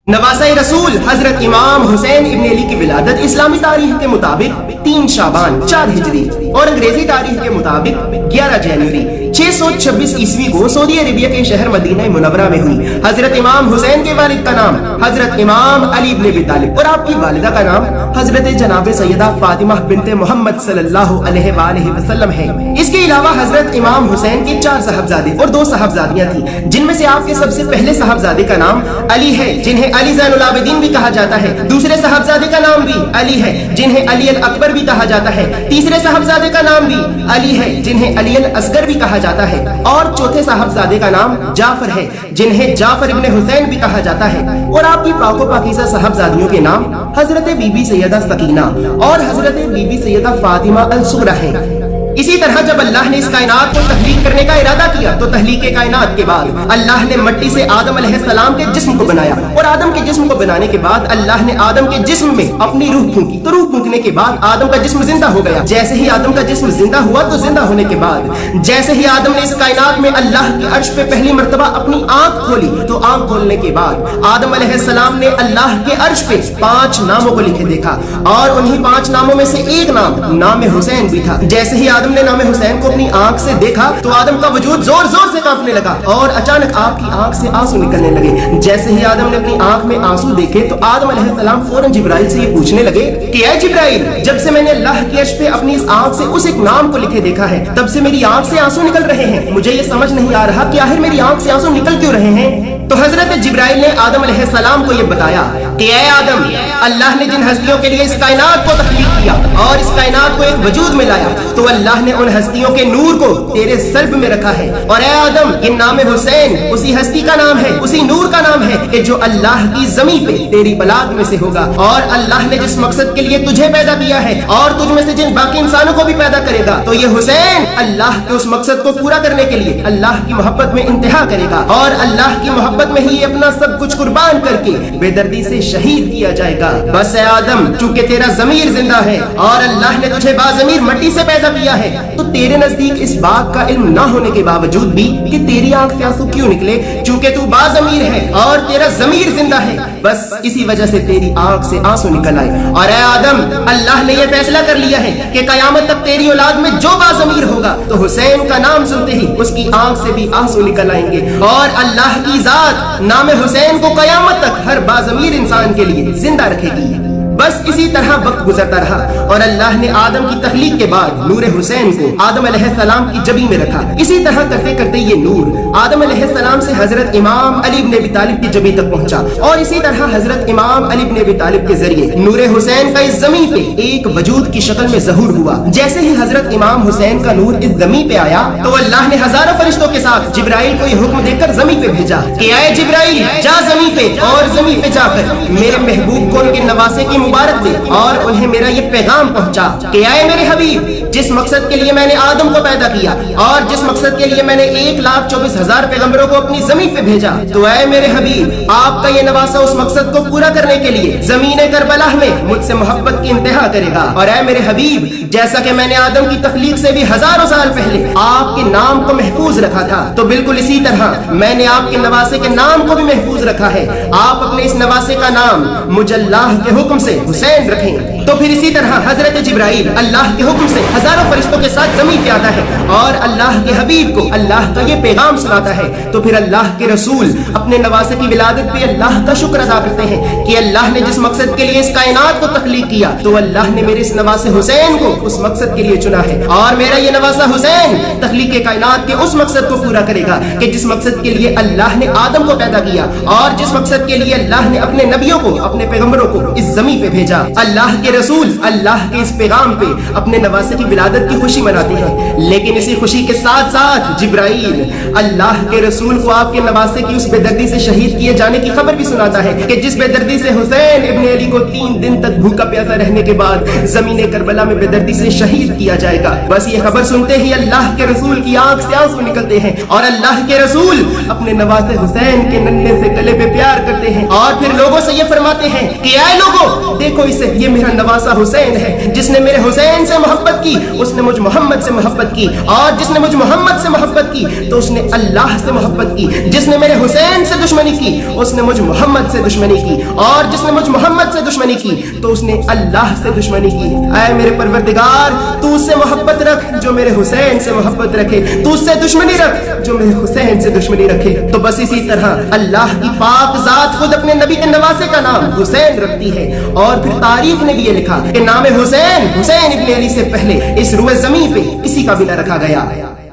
नवासा रसूल हजरत इमाम हुसैन इब्न अली की विलादत इस्लामी तारीख के मुताबिक 3 शाबान 4 हिजरी और अंग्रेजी तारीख के मुताबिक 11 जनवरी 626 ईस्वी को सऊदी अरेबिया के शहर मदीना मुनव्वरा में हुई। हजरत इमाम हुसैन के वालिद का नाम हजरत इमाम अली इब्न अबी तालिब और आपकी वालिदा का नाम हजरत जनाब सैयदा फातिमा बिनते मोहम्मद सल्लल्लाहु अलैहि वसल्लम है। इसके अलावा हजरत इमाम हुसैन के 4 साहबजादे और 2 साहबजादियां थी, जिनमें से आपके सबसे पहले साहबजादे का नाम अली है, जिन्हें अली ज़ैनुल आबिदीन भी कहा जाता है। दूसरे साहबजादे का नाम भी अली है, जिन्हें अली अल अकबर भी कहा जाता है। तीसरे साहबजादे का नाम भी अली है, जिन्हें अली अल असगर भी कहा जाता है। और चौथे साहबजादे का नाम जाफर है, जिन्हें जाफर इब्ने हुसैन भी कहा जाता है। और आपकी पाको पाकीज़ा साहबजादियों के नाम हजरत बीबी सैयदा सकीना और हजरत बीबी सैयदा फातिमा अल सुगरा है। इसी तरह जब अल्लाह ने इस कायनात को तख्लीक करने का इरादा किया तो तख्लीक कायनात के बाद अल्लाह ने मिट्टी से आदम अलैहिस्सलाम के जिस्म को बनाया और आदम के जिस्म को बनाने के बाद अल्लाह ने आदम के जिस्म में अपनी रूह फूंकी। तो रूह फूंकने के बाद आदम का जिस्म जिंदा हो गया। जैसे ही आदम का जिस्म जिंदा हुआ तो जिंदा होने के बाद जैसे ही आदम ने इस कायनात में अल्लाह के अर्श पे पहली मर्तबा अपनी आंख खोली तो आंख खोलने के बाद आदम अलैहिस्सलाम ने अल्लाह के अर्श पे 5 नामों को लिखे देखा और उन्हीं 5 नामों में से एक नाम हुसैन भी था। जैसे ही आदम ने नाम हुसैन को अपनी आंख से देखा तो आदम का वजूद जोर जोर से कांपने लगा और अचानक आपकी आंख से आंसू निकलने लगे। जैसे ही आदम ने अपनी आंख में आंसू देखे तो आदम अलैहिस्सलाम फौरन जिब्राइल से ये पूछने लगे कि ऐ जिब्राइल, जब से मैंने अल्लाह के अर्श पे अपनी इस आंख से उस एक नाम को लिखे देखा है तब से मेरी आंख से आंसू निकल रहे हैं। मुझे ये समझ नहीं आ रहा कि आखिर मेरी आंख से आंसू निकल क्यों रहे हैं। तो हजरत जिब्राइल ने आदम अलैहिस्सलाम को ये बताया कि ऐ आदम, अल्लाह ने जिन हस्तियों के लिए इस कायनात को तख्लीक किया और इस कायनात को एक वजूद में लाया तो अल्लाह ने उन हस्तियों के नूर को तेरे सल्ब में रखा है। और ऐ आदम, ये नाम हुसैन उसी हस्ती का नाम है, उसी नूर का नाम है कि जो अल्लाह की ज़मीन पे तेरी बलाद में से होगा। और अल्लाह ने जिस मकसद के लिए तुझे पैदा किया है और तुझ में से जिन बाकी इंसानों को भी पैदा करेगा तो ये हुसैन अल्लाह के उस मकसद को पूरा करने के लिए अल्लाह की मोहब्बत में इंतहा करेगा और अल्लाह की मोहब्बत में ही अपना सब कुछ कुर्बान करके बेदर्दी से शहीद किया जाएगा। बस ऐ आदम, चूंकि तेरा ज़मीर जिंदा है और अल्लाह ने तुझे बाज़मीर मिट्टी से पैदा किया है तो तेरे नजदीक इस बात का इल्म ना होने के बावजूद भी कि तेरी आंख से आंसू क्यों निकले, चूंकि तू बाज़मीर है और तेरा ज़मीर जिंदा है, बस इसी वजह से तेरी आंख से आंसू निकल आए। और ऐ आदम, अल्लाह ने यह फैसला कर लिया है कि कयामत तक तेरी औलाद में जो बाज़मीर होगा तो हुसैन का नाम सुनते ही उसकी आंख से भी आंसू निकल आएंगे और अल्लाह की जात नाम हुसैन को कयामत तक हर बाज़मीर इंसान के लिए जिंदा रखेगी। बस इसी तरह वक्त गुजरता रहा और अल्लाह ने आदम की तख्लीक के बाद नूर हुसैन को आदम अलैहिस्सलाम की जबी में रखा। इसी तरह करते करते ये नूर आदम अलैहिस्सलाम से हजरत इमाम अली इब्न अबी तालिब की जबी तक पहुंचा और इसी तरह हजरत इमाम अली इब्न अबी तालिब के जरिए नूर हुसैन का इस जमीन पे एक वजूद की शक्ल में ज़हूर हुआ। जैसे ही हजरत इमाम हुसैन का नूर इस जमीन पे आया तो अल्लाह ने हजारों फरिश्तों के साथ जिब्राइल को यह हुक्म देकर जमीन पे भेजा कि आए जिब्राइल, जा जमीन पे और जमीन पे जाकर मेरे महबूब को उनके नवासे की मुबारक दे और उन्हें मेरा ये पैगाम पहुंचा कि आए मेरे हबीब, जिस मकसद के लिए मैंने आदम को पैदा किया और जिस मकसद के लिए मैंने 1,24,000 पैगंबरों को अपनी जमीन पे भेजा तो आए मेरे हबीब, आपका ये नवासा उस मकसद को पूरा करने के लिए जमीन करबला में मुझसे मोहब्बत की इंतहा करेगा। और आए मेरे हबीब, जैसा कि मैंने आदम की तख्लीक से भी हजारों साल पहले आपके नाम को महफूज रखा था तो बिल्कुल इसी तरह मैंने आपके नवासे के नाम को भी महफूज रखा है। आप अपने इस नवासे का नाम मुझे अल्लाह के हुक्म से हुसैन रखें। तो फिर इसी तरह हजरत जिब्राइल अल्लाह के हुक्म से हजारों फरिश्तों के साथ जमीन पे आता है और अल्लाह के हबीब को अल्लाह का ये पैगाम सुनाता है। तो फिर अल्लाह के रसूल अपने नवासे की विलादत पे अल्लाह का शुक्र अदा करते हैं कि अल्लाह ने जिस मकसद के लिए इस कायनात को तख्लीक किया तो अल्लाह ने मेरे इस नवासे हुसैन को उस मकसद के लिए चुना है और मेरा ये नवासा हुसैन तख्लीक कायनात के उस मकसद को पूरा करेगा कि जिस मकसद के लिए अल्लाह ने आदम को पैदा किया और जिस मकसद के लिए अल्लाह ने अपने नबियों को, अपने पैगंबरों को इस जमीन पे भेजा। अल्लाह के रसूल अल्लाह के इस पैगाम पे अपने नवासे की विलादत की खुशी मनाते हैं, लेकिन इसी खुशी के साथ साथ जिब्राइल अल्लाह के रसूल को आपके नवासे की उस बेदर्दी से शहीद किए जाने की खबर भी सुनाता है कि जिस बेदर्दी से हुसैन इब्न अली को 3 दिन तक भूखा प्यासा रहने के बाद जमीन करबला में बेदर्दी से शहीद किया जाएगा। बस ये खबर सुनते ही अल्लाह के रसूल की आंख से आंसू निकलते हैं और अल्लाह के रसूल अपने नवासे हुसैन के नन्हे से गले पे प्यार करते हैं और फिर लोगों से ये फरमाते हैं कि आए लोगों, देखो इसे, ये मेरा नवासा हुसैन है। जिसने मेरे हुसैन से मोहब्बत की उसने मुझ मोहम्मद से मोहब्बत की, और जिसने मुझ मोहम्मद से मोहब्बत की तो उसने अल्लाह से मोहब्बत की। जिसने मेरे हुसैन से दुश्मनी की उसने मुझ मोहम्मद से दुश्मनी की, और जिसने मुझ मोहम्मद से दुश्मनी की तो उसने अल्लाह से दुश्मनी की। ऐ मेरे परवरदिगार, तू उससे मोहब्बत रख जो मेरे हुसैन से मोहब्बत रखे, तू उससे दुश्मनी रख जो मेरे हुसैन से दुश्मनी रखे। तो बस इसी तरह अल्लाह की पाक जात खुद अपने नबी के नवासे का नाम हुसैन रखती है, और फिर तारीख ने भी ये लिखा कि नाम हुसैन हुसैन इब्न अली से पहले इस रुए ज़मीन पे किसी का भी न रखा गया।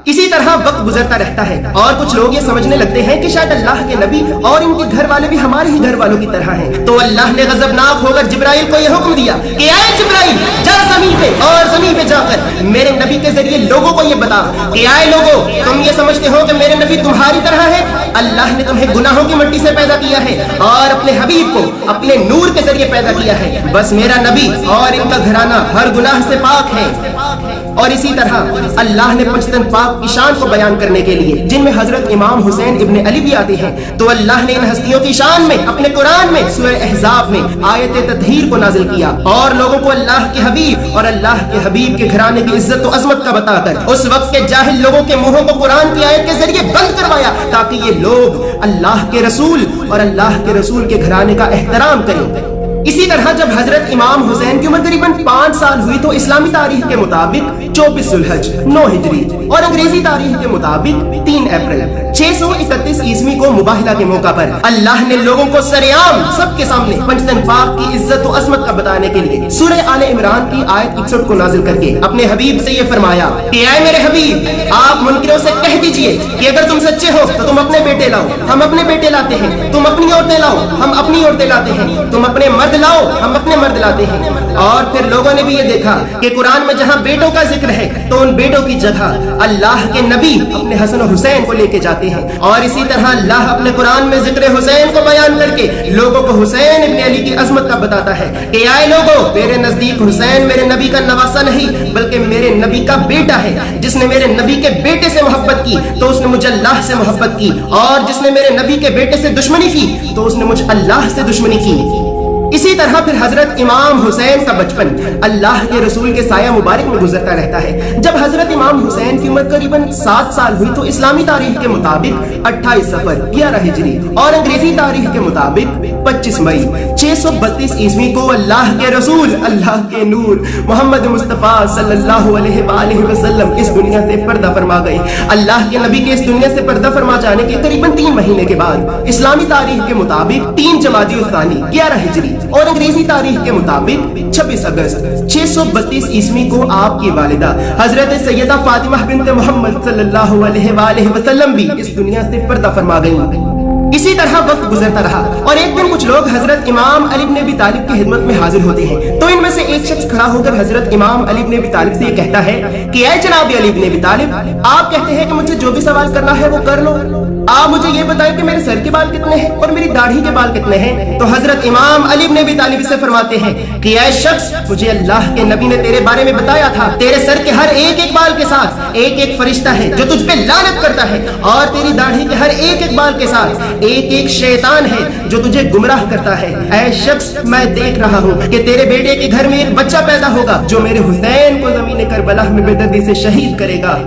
इसी तरह वक्त गुजरता रहता है और कुछ लोग ये समझने लगते हैं कि शायद अल्लाह के नबी और इनके घर वाले भी हमारे ही घर वालों की तरह हैं। तो अल्लाह ने गजबनाक होकर जिब्राइल को यह हुक्म दिया कि आए जिब्राइल, जा ज़मीन पे और ज़मीन पे जाकर मेरे नबी के जरिए लोगों को ये बता कि आए लोगों, तुम ये समझते हो कि मेरे नबी तुम्हारी तरह है? अल्लाह ने तुम्हें गुनाहों की मिट्टी से पैदा किया है और अपने हबीब को अपने नूर के जरिए पैदा किया है। बस मेरा नबी और इनका घराना हर गुनाह से पाक है। और इसी तरह अल्लाह ने पचतन पाक की शान को बयान करने के लिए, जिनमें हजरत इमाम हुसैन इब्न अली भी आते हैं, तो अल्लाह ने इन हस्तियों की शान में अपने कुरान में सूरह अहज़ाब में आयत ततहीर को नाजिल किया और लोगों को अल्लाह के हबीब और अल्लाह के हबीब के घराने की इज्जत और अजमत का बताकर उस वक्त के जाहिल लोगों के मुंहों को कुरान की आयत के जरिए बंद करवाया, ताकि ये लोग अल्लाह के रसूल और अल्लाह के रसूल के घराने का एहतराम करें। इसी तरह जब हजरत इमाम हुसैन की उम्र करीबन 5 साल हुई तो इस्लामी तारीख के मुताबिक 24 जुल्हज 9 हिजरी और अंग्रेजी तारीख के मुताबिक 3 अप्रैल 631 ईस्वी को मुबाहिला के मौका पर अल्लाह ने लोगों को सरेआम सबके सामने पंचतन पाक की इज्जत और अजमत का बताने के लिए सूरह आले इमरान की आयत 61 को नाजिल करके अपने हबीब से ये फरमाया कि ऐ मेरे हबीब, आप मुनकिरों से कह दीजिए कि अगर तुम सच्चे हो तो तुम अपने बेटे लाओ, हम अपने बेटे लाते हैं, तुम अपनी औरतें लाओ, हम अपनी औरतें लाते हैं, तुम अपने मर्द लाओ, हम अपने मर्द लाते हैं। और फिर लोगों ने भी ये देखा कि कुरान में जहां बेटों का जिक्र है तो उन बेटों की जगह अल्लाह के नबी अपने हसन और हुसैन को लेके जाते हैं। और इसी तरह अल्लाह अपने कुरान में जिक्र हुसैन को बयान करके लोगों को हुसैन इब्न अली की अजमत का बताता है कि आए लोगों, मेरे नजदीक हुसैन मेरे नबी का नवासा नहीं बल्कि मेरे नबी का बेटा है। जिसने मेरे नबी के बेटे से मोहब्बत की तो उसने मुझे अल्लाह से मोहब्बत की, और जिसने मेरे नबी के बेटे से दुश्मनी की तो उसने मुझे अल्लाह से दुश्मनी की। इसी तरह फिर हजरत इमाम हुसैन का बचपन अल्लाह के रसूल के साया मुबारक में गुजरता रहता है। जब हजरत इमाम हुसैन की उम्र करीबन 7 साल हुई तो इस्लामी तारीख के मुताबिक 28 सफर 11 हिजरी और अंग्रेजी तारीख के मुताबिक 25 मई 632 ईस्वी को अल्लाह के रसूल, अल्लाह के नूर मोहम्मद मुस्तफा सल्लल्लाहु अलैहि वसल्लम इस दुनिया से पर्दा फरमा गए। अल्लाह के नबी के इस दुनिया से पर्दा फरमा जाने के करीबन 3 महीने के बाद इस्लामी तारीख के मुताबिक 3 जमादी उस्तानी 11 हिजरी और अंग्रेजी तारीख के मुताबिक 26 अगस्त 632 ईस्वी को आपकी वालिदा हजरत सैयदा फातिमा बिन्त मोहम्मद सल्लल्लाहु अलैहि वसल्लम भी इस दुनिया से पर्दा फरमा गईं। इसी तरह वक्त गुजरता रहा और एक दिन कुछ लोग हजरत इमाम अली इब्न अबी तालिब की खिदमत में हाजिर होते हैं। तो इनमें से एक शख्स खड़ा होकर हजरत इमाम अली इब्न अबी तालिब से ये कहता है कि ऐ जनाब अली इब्न अबी तालिब, आप कहते हैं कि मुझे जो भी सवाल करना है वो कर लो, आप मुझे ये बताएं कि मेरे सर के बाल कितने हैं और मेरी दाढ़ी के बाल कितने हैं। तो हजरत इमाम अली इब्न अबी तालिब से फरमाते हैं कि ऐ शख्स, मुझे अल्लाह के नबी ने तेरे बारे में बताया था, तेरे सर के हर एक बाल के साथ एक एक फरिश्ता है जो तुझ पे लानत करता है, और तेरी दाढ़ी के हर एक बाल के साथ एक एक शैतान है जो तुझे गुमराह करता है। ऐ शख्स, मैं देख रहा हूँ कि तेरे बेटे के घर में एक बच्चा पैदा होगा जो मेरे हुसैन को ज़मीन करबला में बेदर्दी से शहीद करेगा।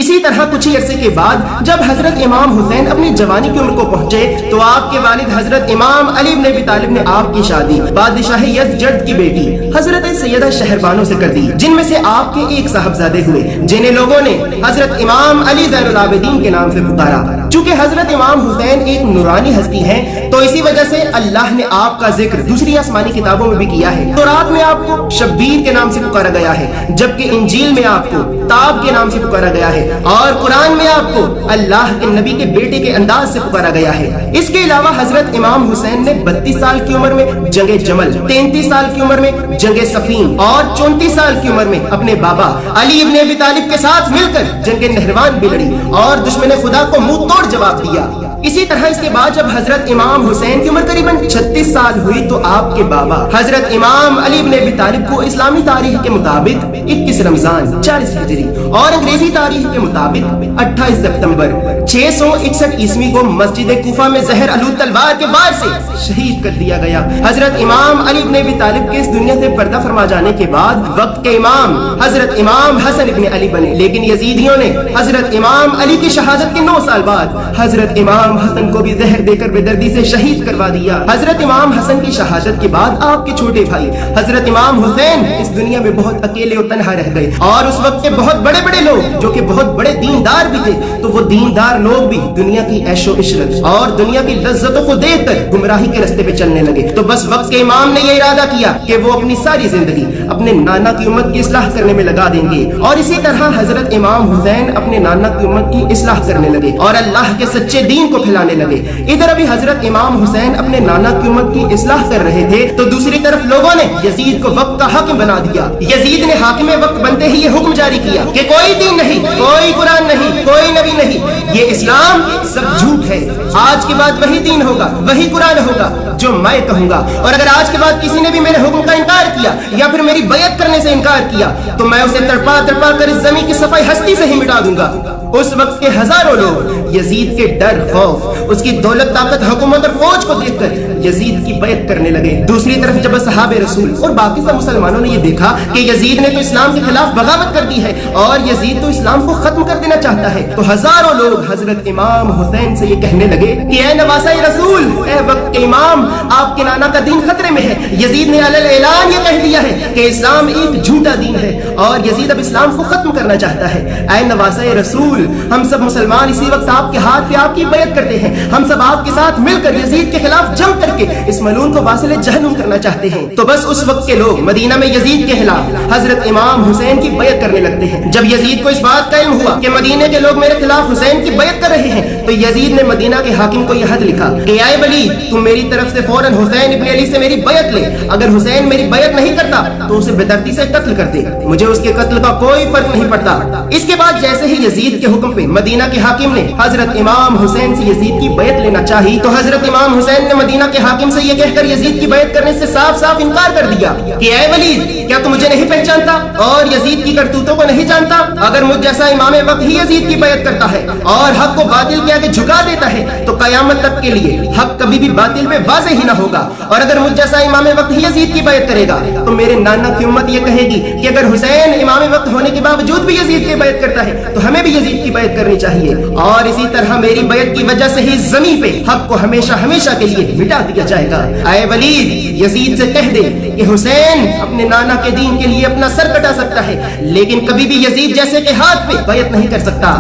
इसी तरह कुछ ही अरसे के बाद जब हजरत इमाम हुसैन अपनी जवानी की उम्र को पहुंचे तो आपके वालिद हजरत इमाम अली इब्न अबी तालिब ने आपकी शादी बादशाह यज़्ज़द की बेटी हजरत सैयदा शहरबानो से कर दी, जिनमें से आपके एक साहबजादे हुए जिन्हें लोगों ने हजरत इमाम अली ज़ैनुल आबिदीन के नाम से पुकारा। चूंकि हजरत इमाम हुसैन एक नूरानी हस्ती है तो इसी वजह से अल्लाह ने आपका जिक्र दूसरी आसमानी किताबों में भी किया है। तो रात में आपको शब्बीर के नाम से पुकारा गया है, जबकि इंजील में आपको ताब के नाम से पुकारा गया है, और कुरान में आपको अल्लाह के नबी के बेटे के अंदाज से पुकारा गया है। इसके अलावा हजरत इमाम हुसैन ने 32 साल की उम्र में जंगे जमल, 33 साल की उम्र में जंगे सफीन और 34 साल की उम्र में अपने बाबा अली इब्न अबी तालिब के साथ मिलकर जंगे नहरवान भी लड़ी और दुश्मन खुदा को मुंह तोड़ जवाब दिया। इसी तरह इसके बाद जब हजरत इमाम हुसैन की उम्र करीबन 36 साल हुई तो आपके बाबा हजरत इमाम अली इब्न अबी तालिब को इस्लामी तारीख के मुताबिक 21 रमजान 40 हिजरी और अंग्रेजी तारीख के मुताबिक 28 सितंबर 661 ईस्वी को मस्जिद कूफा में जहर आलूद तलवार के वार से शहीद कर दिया गया। हजरत इमाम अली इब्न अबी तालिब के इस दुनिया से पर्दा फरमा जाने के बाद वक्त के इमाम हजरत इमाम हसन इब्न अली बने, लेकिन यजीदियों ने हजरत इमाम अली की शहादत के 9 साल बाद हजरत इमाम हसन को भी जहर देकर बेदर्दी से शहीद करवा दिया। हजरत इमाम हसन की शहादत के बाद आपके छोटे भाई हजरत इमाम हुसैन इस दुनिया में बहुत अकेले और तन्हा रह गए और उस वक्त के बहुत बड़े बड़े लोग जो कि बहुत बड़े दीनदार भी थे, तो वो दीनदार लोग भी दुनिया की ऐशो इशरत और दुनिया की लज्जतों को देखकर गुमराही के रास्ते पे चलने लगे। तो बस वक्त के इमाम ने ये इरादा किया कि वो अपनी सारी जिंदगी अपने नाना की उम्मत की इस्लाह करने में लगा देंगे और इसी तरह हजरत इमाम हुसैन अपने नाना की उम्मत की इस्लाह करने लगे और अल्लाह के सच्चे दीन को फैलाने लगे। इधर अभी हजरत इमाम हुसैन अपने नाना की उम्मत की इस्लाह कर रहे थे तो दूसरी तरफ लोगों ने यजीद को वक्त का हाकिम बना दिया। यजीद ने हाकिम वक्त बनते ही ये हुक्म जारी किया कि कोई दीन नहीं, कोई कुरान नहीं, कोई नबी नहीं, ये इस्लाम सब झूठ है। आज के बाद वही दीन होगा, वही कुरान होगा जो मैं कहूंगा, और अगर आज के बाद किसी ने भी मेरे हुक्म का इनकार किया या फिर मेरी बैत करने से इनकार किया तो मैं उसे तड़पा तड़पा कर इस जमीन की सफाई हस्ती से ही मिटा दूंगा। उस वक्त के हजारों लोग यजीद के डर, खौफ, उसकी दौलत, ताकत, हुकूमत और फौज को देखकर यजीद की बैत करने लगे। दूसरी तरफ जब सहाबे रसूल और बाकी सब मुसलमानों ने ये देखा कि यजीद ने तो इस्लाम के खिलाफ बगावत कर दी है और यजीद तो इस्लाम को खत्म कर देना चाहता है, तो हजारों लोग हजरत इमाम हुसैन से ये कहने लगे कि ऐ नवासा रसूल, ऐ वक्त के इमाम, आपके नाना का दीन खतरे में है। यजीद ने अलल ऐलान ये कह दिया है कि इस्लाम एक झूठा दीन है और यजीद अब इस्लाम को खत्म करना चाहता है। ऐ नवासा रसूल, हम सब मुसलमान इसी वक्त आपके हाथ पे आपकी बैत करते हैं। हम सब आपके साथ मिलकर यजीद के खिलाफ जंग करके इस मलून को वासिले जहन्नुम करना चाहते हैं। तो बस उस वक्त के लोग मदीना में यजीद के खिलाफ हजरत इमाम हुसैन की बैत करने लगते हैं। जब यजीद को इस बात का इल्म हुआ कि मदीने के लोग मेरे खिलाफ हुसैन की बैत कर रहे हैं तो यजीद ने मदीना के हाकिम को यह खत लिखा कि आए वली, तुम मेरी तरफ से फौरन हुसैन इब्न अली से मेरी बैत ले। अगर हुसैन मेरी बैत नहीं करता तो उसे बेदर्दी से कत्ल कर दे, मुझे उसके कत्ल का कोई फर्क नहीं पड़ता। इसके बाद जैसे ही यजीद के हुक्म पे मदीना के हाकिम ने हजरत इमाम हुसैन से यजीद की बैत लेना चाही तो हजरत इमाम हुसैन ने मदीना के हाकिम से यह कहकर यजीद की बैत करने से साफ साफ इनकार कर दिया कि ऐ वलीद, क्या तू मुझे नहीं पहचानता और यजीद की करतूतों को नहीं जानता? अगर मुझ जैसा इमाम वक्त ही यजीद की बैत करता है और हक को बातिल के आगे झुका देता है तो कयामत तक के लिए हक कभी भी बातिल पे वाज़ेह ही ना होगा। और अगर मुझ जैसा इमाम वक्त ही यजीद की बैत करेगा तो मेरे नाना की उम्मत ये कहेगी कि अगर हुसैन इमाम वक्त होने के बावजूद भी यजीद की बैत करता है तो हमें भी यजीद की बैत करनी चाहिए। और इसी तरह मेरी बैत की वजह से ही ज़मीन पे हक को हमेशा हमेशा के लिए मिटा दिया जाएगा। ऐ वलीद, यजीद से कह दे कि हुसैन अपने नाना के दीन के लिए अपना सर कटा सकता है लेकिन कभी भी यजीद जैसे के हाथ पे बैत नहीं कर सकता।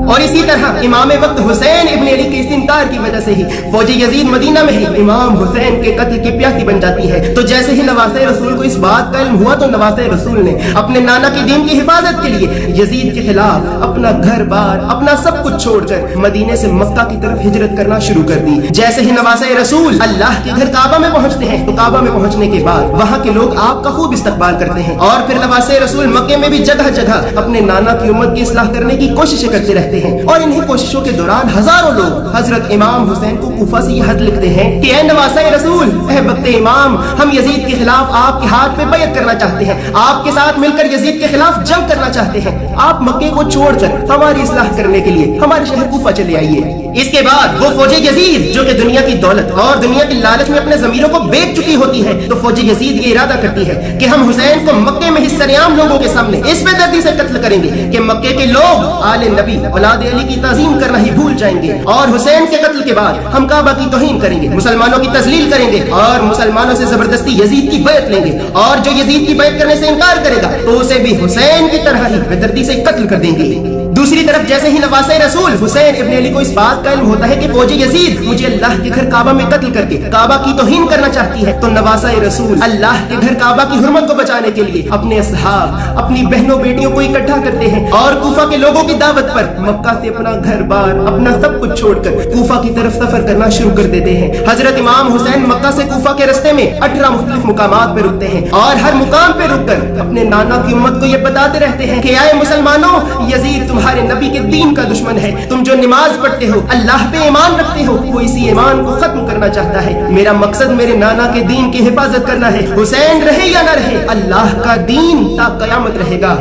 और इसी तरह इमाम वक्त हुसैन इब्न अली के इस इनकार की वजह से ही फौज यजीद मदीना में ही इमाम हुसैन के कत्ल की प्यासी बन जाती है। तो जैसे ही नवासे रसूल को इस बात का इल्म हुआ तो नवासे रसूल ने अपने नाना के दीन की हिफाजत के लिए यजीद के खिलाफ अपना घर बार, अपना सब कुछ छोड़कर मदीने से मक्का की तरफ हिजरत करना शुरू कर दी। जैसे ही नवासे रसूल अल्लाह के घर काबा में पहुंचते हैं तो काबा में पहुंचने के बाद वहाँ के लोग आपका खूब इस्तकबाल करते हैं और फिर नवासे रसूल मक्के में भी जगह जगह अपने नाना की उम्मत की इस्लाह करने की कोशिशें करते रहते हैं। और इन्हीं कोशिशों के दौरान हजारों लोग हजरत इमाम हुसैन को कूफा से यह खत लिखते हैं कि ऐ नवासा रसूल, ऐ वक्त इमाम, हम यजीद के खिलाफ आपके हाथ पे बैत करना चाहते हैं, आपके साथ मिलकर यजीद के खिलाफ जंग करना चाहते हैं। आप मक्के को छोड़कर हमारी इस्लाह करने के लिए हमारे शहर कूफा चले आइए। इसके बाद वो फौज यजीद जो कि दुनिया की दौलत और दुनिया की लालच में अपने जमीरों को बेच चुकी होती है तो फौज यजीद ये इरादा करती है कि हम हुसैन को मक्के में ही सरेआम लोगों के सामने इस बेदर्दी से कत्ल करेंगे कि मक्के के लोग आले नबी औलाद अली की ताज़ीम करना ही भूल जाएंगे और हुसैन के कत्ल के बाद हम काबा की तौहीन करेंगे, मुसलमानों की तजलील करेंगे और मुसलमानों से जबरदस्ती यजीद की बैत लेंगे और जो यजीद की बैत करने से इनकार करेगा तो उसे भी हुसैन की तरह ही बेदर्दी से कत्ल कर देंगे। दूसरी तरफ जैसे ही नवासे रसूल हुसैन इब्न अली को इस बात का इल्म होता है कि फौज यजीद मुझे अल्लाह के घर काबा में कत्ल करके काबा की तौहीन करना चाहती है तो नवासा रसूल अल्लाह के घर काबा की हुर्मत को बचाने के लिए अपने असहाब, अपनी बहनों बेटियों को इकट्ठा करते हैं और कूफा के लोगों की दावत पर मक्का से अपना घर बार, अपना सब कुछ छोड़कर कूफा की तरफ सफर करना शुरू कर देते हैं। हजरत इमाम हुसैन मक्का से कूफा के रास्ते में 18 मुख्तलिफ मुकामात पे रुकते हैं और हर मुकाम पे रुककर अपने नाना की उम्मत को ये बताते रहते हैं कि आए मुसलमानों, यजीद तुम्हारे तुम्हारे नबी के दीन का दुश्मन है। तुम जो नमाज पढ़ते हो, अल्लाह पे ईमान रखते हो, वो इसी ईमान को खत्म करना चाहता है। मेरा मकसद मेरे नाना के दीन की हिफाजत करना है। हुसैन रहे या ना रहे, अल्लाह का दीन ता कयामत रहेगा।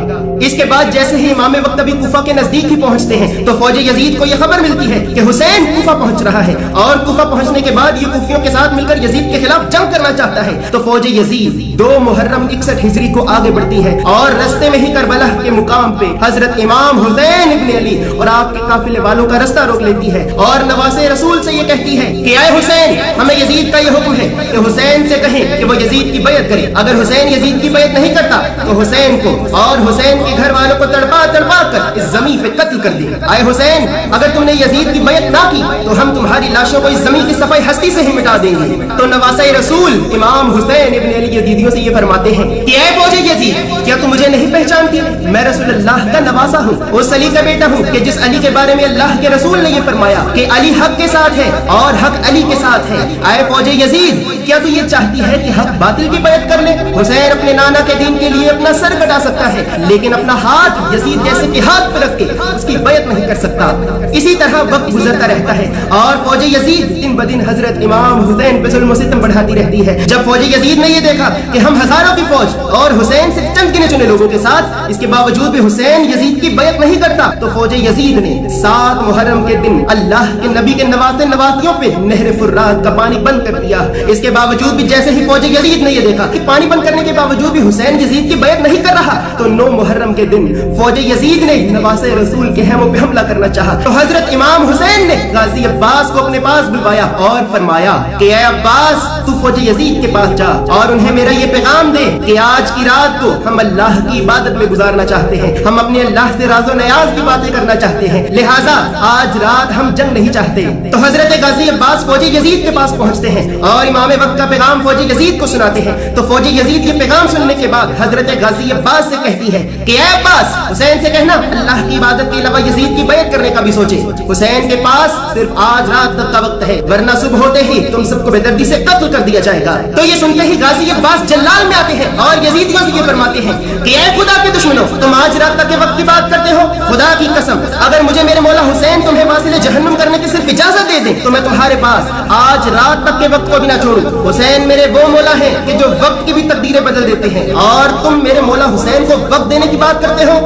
इसके बाद जैसे ही इमाम वक्त अभी कुफा के नजदीक ही पहुंचते हैं तो फौज यजीद को यह खबर मिलती है कि हुसैन कुफा पहुंच रहा है, और कुफा पहुंचने के बाद ये कुफियों के साथ मिलकर यजीद के खिलाफ जंग करना चाहता है। तो फौज यजीद 2 मुहर्रम 61 हिजरी को आगे बढ़ती है और रास्ते में ही करबला के मुकाम पे हजरत इमाम हुसैन इब्न अली और आपके काफिले वालों का रास्ता रोक लेती है और नवासे रसूल से ये कहती है कि आए हुसैन, हमें यजीद का ये हुक्म है कि हुसैन से कहें कि वो यजीद की बैत करे। अगर हुसैन यजीद की बैत नहीं करता तो हुसैन को और हुसैन के घर वालों को तड़पा तड़पा कर इस जमीन पे कत्ल कर दे। आए हुसैन, अगर तुमने यजीद की बैत ना की तो हम तुम्हारी लाशों को इस जमीन की सफाई हस्ती से ही मिटा देंगे। तो नवासे रसूल इमाम हुसैन इब्न अली यजीदियों से ये फरमाते हैं कि ऐ फौजे यजीद, क्या तुम मुझे नहीं पहचानती? मैं रसूलुल्लाह का नवासा हूँ, उस अली का बेटा हूँ कि जिस अली के बारे में अल्लाह के रसूल ने ये फरमाया कि अली हक के साथ है और हक अली के साथ है। आए फौजे यजीद, क्या तू ये चाहती है कि हक बातिल की बैत कर ले? हुसैन अपने नाना के दीन के लिए अपना सर कटा सकता है, लेकिन अपना हाथ यजीद जैसे के हाथ पर रख के उसकी बैत नहीं कर सकता। इसी तरह वक्त गुजरता रहता है और फौजे यजीद दिन ब दिन हजरत इमाम हुसैन पे जुल्म सितम बढ़ाती रहती है। जब फौजे यजीद ने ये देखा कि हम हजारों की फौज और हुसैन से चंद गिने चुने लोगों के साथ, इसके बावजूद भी हुसैन यजीद की बैत नहीं करता, तो फौजे यजीद ने 7 मुहर्रम के दिन अल्लाह के नबी के नवासे नवासियों पे नहर फुर्रात का पानी बंद कर दिया। इसके बावजूद भी जैसे ही फौजे यजीद ने ये देखा कि पानी बंद करने के बावजूद भी हुसैन यजीद की बैत नहीं कर रहा, तो 9 मुहर्रम के दिन फौजे यजीद ने नवासे रसूल के हेमों पे हमला करना चाहा। तो हजरत इमाम हुसैन ने गाजी अब्बास को अपने पास बुलवाया और फरमाया कि ऐ अब्बास, तू फौजे यजीद के पास जा और उन्हें मेरा ये पैगाम दे कि आज की रात को हम अल्लाह की इबादत में गुजारना चाहते हैं, हम अपने अल्लाह से राज़ो नयाज की बातें करना चाहते हैं, लिहाजा आज रात हम जंग नहीं चाहते। तो हजरत गाजी अब्बास फौजे यजीद के पास पहुंचते हैं और इमाम वक्त का पैगाम फौजे यजीद को सुनाते हैं। तो फौजे यजीद ये पैगाम सुनने के बाद हजरत गाजी अब्बास से कहती है कि ऐ अब्बास, हुसैन से कहना अल्लाह की इबादत के अलावा यजीद की बैत करने का भी सोचे। हुसैन के पास सिर्फ आज रात तक का वक्त है, वरना सुबह होते ही तुम सबको बेदर्दी से कत्ल कर दिया जाएगा। तो ये सुनते ही गाजी अब्बास जल्लाल में आते हैं और यजीदियों से ये फरमाते हैं कि ऐ खुदा के दुश्मनों, तुम आज रात तक के वक्त की बात करते हो? खुदा की कसम, अगर मुझे मेरे मौला हुसैन तुम्हें वासिले जहन्नुम करने की सिर्फ इजाजत दे दे तो मैं तुम्हारे पास आज रात तक के वक्त को भी ना छोड़ूं। हुसैन मेरे वो मौला हैं कि जो वक्त की भी तकदीरें बदल देते हैं, और तुम मेरे मौला हुसैन को वक्त देने की बात करते हो।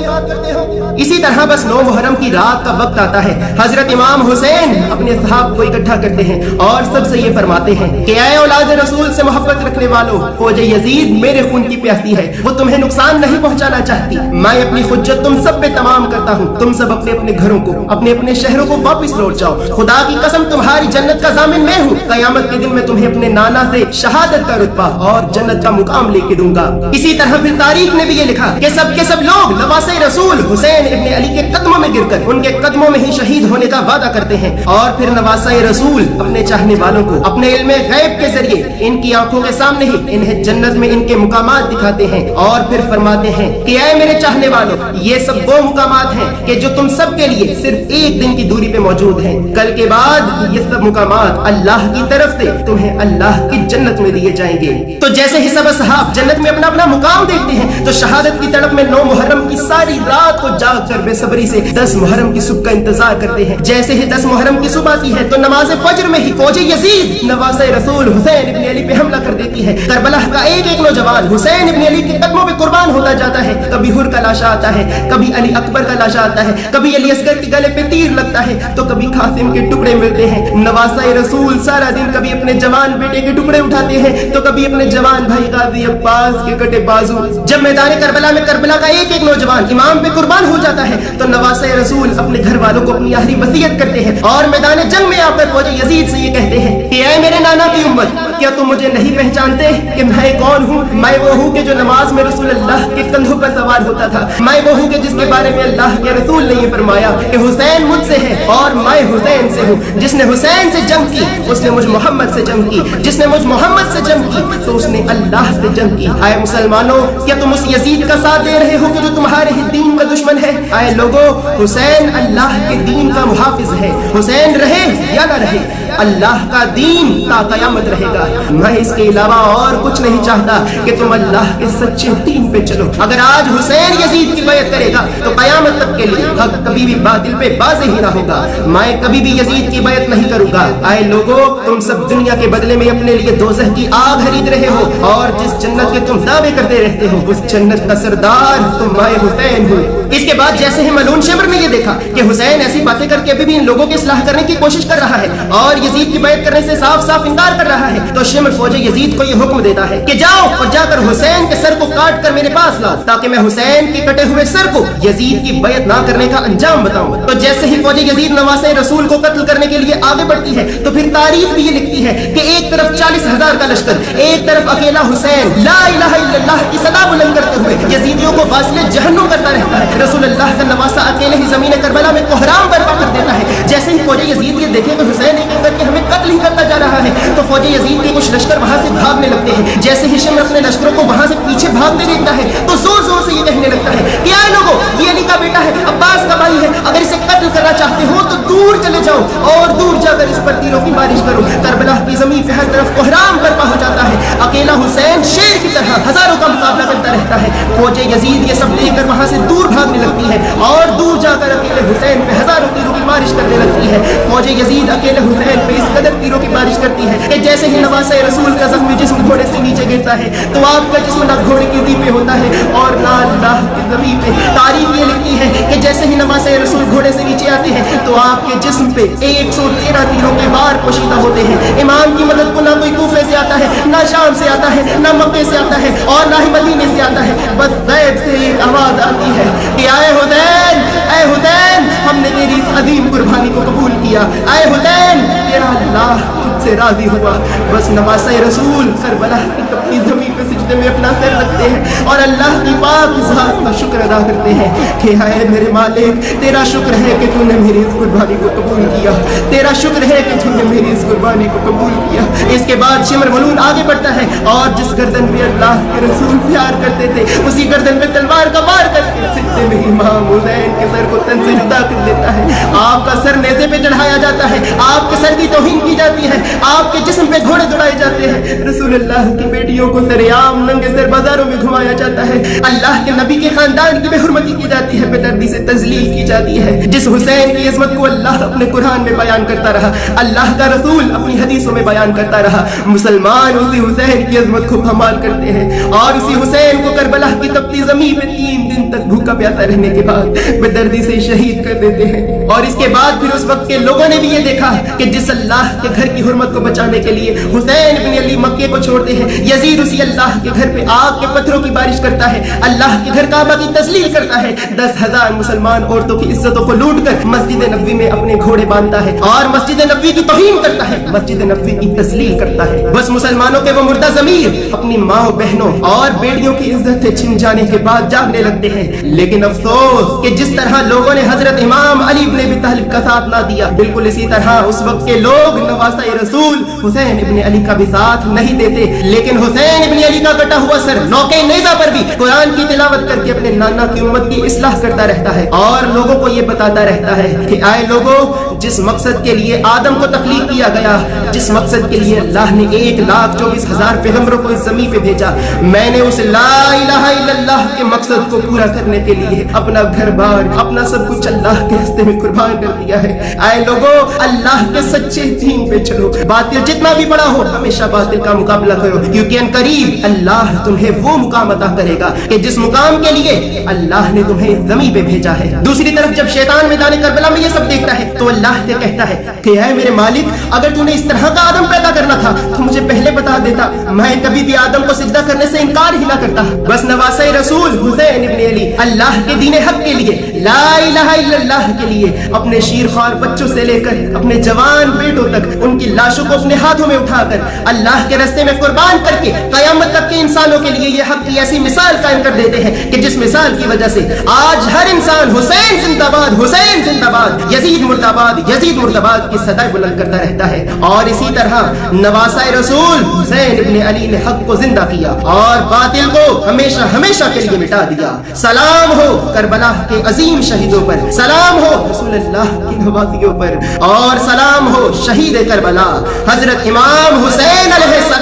इसी तरह बस 9 मुहर्रम की रात का वक्त आता है। हजरत इमाम हुसैन अपने सहाब को इकट्ठा करते हैं और सबसे ये फरमाते हैं कि ऐ औलाद रसूल से मोहब्बत रखने वालों, फौजे यजीद मेरे खून की प्यासी है, वो तुम्हें नुकसान नहीं पहुंचाना चाहती। मैं अपनी हुज्जत तुम सब पे तमाम करता हूँ, तुम सब अपने अपने घरों को, अपने अपने शहरों को वापस लौट जाओ। खुदा की कसम, तुम्हारी जन्नत का जामिन मैं हूँ। कयामत के दिन मैं तुम्हें अपने नाना से शहादत का रुतबा और जन्नत का मुकाम लेके दूंगा। इसी तरह फिर तारीख ने भी ये लिखा कि सब के सब लोग नवासे रसूल हुसैन इब्न अली के कदमों में गिरकर उनके कदमों में ही शहीद होने का वादा करते हैं, और फिर नवासे रसूल अपने चाहने वालों को अपने इल्मे गैब के जरिए इनकी आंखों के सामने ही इन्हें जन्नत में इनके मुकामात दिखाते हैं और फिर फरमाते हैं कि ऐ मेरे चाहने वालों, ये सब वो मुकामात हैं कि जो तुम सब के लिए सिर्फ एक दिन की दूरी पे मौजूद हैं। कल के बाद ये सब मुकामात अल्लाह की तरफ से तुम्हें अल्लाह की जन्नत में दिए जाएंगे। तो जैसे ही सब असहाब जन्नत में अपना अपना मुकाम देखते हैं तो शहादत की तड़प में 9 मुहर्रम की सारी रात को जाग कर बेसब्री से 10 मुहर्रम की सुबह का इंतजार करते हैं। जैसे ही 10 मुहर्रम की सुबह आती है तो नमाज फज्र में ही फौजे यजीद नवासे रसूल हुसैन इब्न अली पे हमला कर देती है। करबला का एक एक नौजवान हुसैन इब्न अली के कदमों पे कुर्बान होता जाता है। कभी हुर का लाशा आता है, कभी अली अकबर का लाशा आता है, कभी अली असगर के गले पे तीर लगता है, तो कभी कासिम के टुकड़े मिलते हैं। नवासे रसूल सारा दिन कभी अपने जवान बेटे के टुकड़े उठाते हैं तो कभी अपने जवान भाई गाजी अब्बास के कटे बाजू। जब मैदान करबला में करबला का एक एक नौजवान इमाम पे कुर्बान हो जाता है तो नवासे रसूल अपने घर वालों को अपनी आखिरी वसीयत करते हैं और मैदान जंग में आकर फौजे यजीद से ये कहते हैं कि ऐ मेरे नाना की उम्मत, क्या तुम मुझे नहीं पहचानते कि मैं कौन हूँ? मैं वो हूँ कि जो नमाज में रसूल अल्लाह के कंधों पर सवार होता था। मैं वो हूँ कि जिसके बारे में अल्लाह के रसूल ने ये फरमाया कि हुसैन मुझसे है और मैं हुसैन से हूँ। जिसने हुसैन से जंग की उसने मुझ मोहम्मद से जंग की, जिसने मुझ मोहम्मद से जंग की तो उसने अल्लाह से जंग की। आए मुसलमानों, क्या तुम उस यजीद का साथ दे रहे हो कि जो तुम्हारे ही दीन का दुश्मन है? आए लोगों, हुसैन अल्लाह के दीन का मुहाफिज है। हुसैन रहे या ना रहे, اللہ کا دین تا قیامت رہے گا. میں اس کے علاوہ اور کچھ نہیں چاہتا کہ تم اللہ کے سچے دین پہ چلو. اگر آج حسین یزید کی بیعت کرے گا تو قیامت تک کے لیے حق کبھی بھی باطل پہ بازی ہی نہ ہوگا. میں کبھی بھی یزید کی بیعت نہیں کروں گا. اے لوگوں، تم سب دنیا کے بدلے میں اپنے لیے دوزخ کی آگ خرید رہے ہو، اور جس جنت کے تم دعوے کرتے رہتے ہو اس جنت کا سردار تم میں حسین ہو. اس کے بعد جیسے ہی ملعون شمر نے یہ دیکھا کہ حسین ایسی باتیں کر کے ابھی بھی ان لوگوں کی اصلاح کرنے کی کوشش کر رہا ہے اور یزید کی بیعت کرنے سے صاف صاف انکار کر رہا ہے، تو شمر فوج یزید کو یہ حکم دیتا ہے کہ جاؤ اور جا کر حسین کے سر کو کاٹ کر میرے پاس لاؤ تاکہ میں حسین کے کٹے ہوئے سر کو یزید کی بیعت نہ کرنے کا انجام بتاؤں. تو جیسے ہی فوج یزید نواسہ رسول کو قتل کرنے کے لیے آگے بڑھتی ہے تو پھر تاریخ بھی یہ لکھتی ہے کہ ایک طرف 40,000 کا لشکر، ایک طرف اکیلا حسین لا الہ الا اللہ کی صدا بلند کرتے ہوئے یزیدیوں کو واصل جہنم کرتا رہتا ہے. رسول اللہ کا نواسہ اکیلے ہی زمین کربلا میں کوہرام برپا کر دیتا ہے. جیسے ہی فوج یزید یہ دیکھے کہ حسین ایک ایک کر کے ہمیں قتل ہی کرتا جا رہا ہے تو فوج یزید کے کچھ لشکر وہاں سے بھاگنے لگتے ہیں. جیسے ہی شمر اپنے لشکروں کو وہاں سے پیچھے بھاگنے دیکھتا ہے تو زور زور سے یہ کہنے لگتا ہے کہ اے لوگوں، یہ علی کا بیٹا ہے، عباس کا بھائی ہے، اگر اسے قتل کرنا چاہتے ہو تو دور چلے جاؤ اور دور جا کر اس پر تیروں کی بارش کرو. کربلا کی زمین پہ ہر طرف کوہرام برپا ہو جاتا ہے. اکیلا حسین شیر کی طرح ہزاروں کا مقابلہ کرتا رہتا ہے. فوج یزید یہ سب دیکھ کر وہاں سے دور بھاگنے لگتی ہے اور دور جا کر اکیلے حسین پہ ہزاروں تیروں کی بارش کرنے لگتی ہے. فوج یزید اکیلے حسین پہ اس قدر تیروں کی بارش کرتی ہے کہ جیسے ہی نواسہ رسول کا زخمی جسم گھوڑے سے نیچے گرتا ہے تو آپ کا جسم نہ گھوڑے کی ری پہ ہوتا ہے اور نہ اللہ کی زمین پہ. تاریخ یہ لکھتی ہے کہ جیسے ہی نواسہ رسول گھوڑے سے نیچے آتے ہیں تو آپ کے جسم پہ 113 تیروں کے بار پوشیدہ ہوتے ہیں. امام کی مدد کو نہ کوئی کوفے سے آتا ہے، نہ شام سے آتا ہے، نہ مکے سے آتا ہے اور نہ ہی مدینے سے آتا ہے. بس غیب سے ایک آواز آتی ہے کہ اے حسین، اے حسین، ہم نے تیری عظیم قربانی کو قبول کیا. اے حسین، تیرا اللہ تجھ سے راضی ہوا. بس نواسہ رسول کربلا کی اپنی زمین پہ سجدے میں اپنا سر رکھتے ہیں اور اللہ کی پاک ذات کا شکر ادا کرتے ہیں کہ اے میرے مالک، تیرا شکر ہے کہ تو نے میری اس قربانی کو قبول کیا. تیرا شکر ہے کہ تو نے میری اس قربانی کو قبول کیا. اس کے بعد شمر ملعون آگے بڑھتا ہے اور جس گردن پہ اللہ کے رسول پیار کرتے تھے اسی گردن پہ تلوار کا وار کر کے سجدے میں امام حسین کے سر کو تن سے جدا کر لیتا ہے. آپ کا سر نیزے پہ چڑھایا جاتا ہے، آپ کے سر کی توہین کی جاتی ہے، آپ کے جسم پہ گھوڑے دوڑائے جاتے ہیں. رسول اللہ کی بیٹیوں کو سریعام ننگے سر بازاروں میں گھمایا جاتا ہے. اللہ کے نبی کے خاندان کی بے حرمتی کی جاتی ہے، بے دردی سے تذلیل کی جاتی ہے. جس حسین کی عظمت کو اللہ اپنے قرآن میں بیان کرتا رہا، اللہ کا رسول اپنی حدیثوں میں بیان کرتا رہا، مسلمان اسی حسین کی عظمت کو پامال کرتے ہیں اور اسی حسین کو کربلا کی تپتی زمین پہ 3 دن تک بھوکا پیاسا رہنے کے بعد بے دردی سے شہید کر دیتے ہیں. اور اس کے بعد پھر اس وقت کے لوگوں نے بھی یہ دیکھا کہ جس اللہ کے گھر کی حرمت کو بچانے کے لیے حسین بن علی مکے کو چھوڑتے ہیں، یزید اسی اللہ کے گھر پہ آگ کے پتھروں کی بارش کرتا ہے، اللہ کے گھر کعبہ کی تذلیل کرتا ہے. 10,000 مسلمان عورتوں کی عزتوں کو لوٹ کر مسجد نبوی میں اپنے گھوڑے باندھتا ہے اور مسجد نبوی کی توہین کرتا ہے، مسجد نبوی کی تذلیل کرتا ہے. بس مسلمانوں کے وہ مردہ ضمیر اپنی ماں بہنوں اور بیٹیوں کی عزت چھن جانے کے بعد جاگنے لگتے ہیں. لیکن افسوس کہ جس طرح لوگوں نے حضرت امام علی بن ابی طالب کا ساتھ نہ دیا، بالکل اسی طرح اس وقت کے لوگ نواسہ رسول حسین ابن علی کا بھی ساتھ نہیں دیتے. لیکن حسین ابن علی کا کٹا ہوا سر نوکے نیزہ پر بھی قرآن کی تلاوت کر کے اپنے نانا کی امت کی اصلاح کرتا رہتا ہے اور لوگوں کو یہ بتاتا رہتا ہے کہ اے لوگوں، جس مقصد کے لیے آدم کو تخلیق کیا گیا، جس مقصد کے لیے اللہ نے 1,24,000 پیغمبروں کو اس زمین پہ بھیجا، میں نے اس لا الہ الا اللہ کے مقصد کو پورا کرنے کے لیے اپنا گھر بار، اپنا سب کچھ اللہ کے راستے میں قربان کر دیا ہے. اے لوگوں، اللہ کے سچے دین پہ چلو. باطل جتنا بھی بڑا ہو ہمیشہ باطل کا مقابلہ کرو، کیونکہ ان قریب اللہ تمہیں وہ مقام عطا کرے گا کہ جس مقام کے لیے اللہ نے تمہیں زمین پہ بھیجا ہے. دوسری طرف جب شیطان میدان کربلا میں یہ سب دیکھتا ہے تو اللہ سے کہتا ہے کہ اے میرے مالک، اگر تو نے اس طرح کا آدم پیدا کرنا تھا تو مجھے پہلے بتا دیتا، میں کبھی بھی آدم کو سجدہ کرنے سے انکار ہی نہ کرتا. بس نواسہ رسول حسین ابن علی اللہ کے دین حق کے لیے، لا الہ الا اللہ کے لیے اپنے شیرخوار بچوں سے لے کر اپنے جوان بیٹوں تک ان کی لاشوں کو اپنے ہاتھوں میں اٹھا کر اللہ کے راستے میں قربان کر کے قیامت تک کے انسانوں کے لیے یہ حق کی ایسی مثال قائم کر دیتے ہیں کہ جس مثال کی وجہ سے آج ہر انسان حسین زندہ باد، حسین زندہ باد، یزید مرد آباد، یزید مرد آباد کی صدائے بلند کرتا رہتا ہے. اور اسی طرح نواسہ رسول حسین ابن علی نے حق کو زندہ کیا اور باطل کو ہمیشہ ہمیشہ کے لیے مٹا دیا. سلام ہو کربلا کے عظیم عظیم شہیدوں پر، سلام ہو رسول اللہ کی نوازیوں پر، اور سلام ہو شہید کربلا حضرت امام حسین علیہ السلام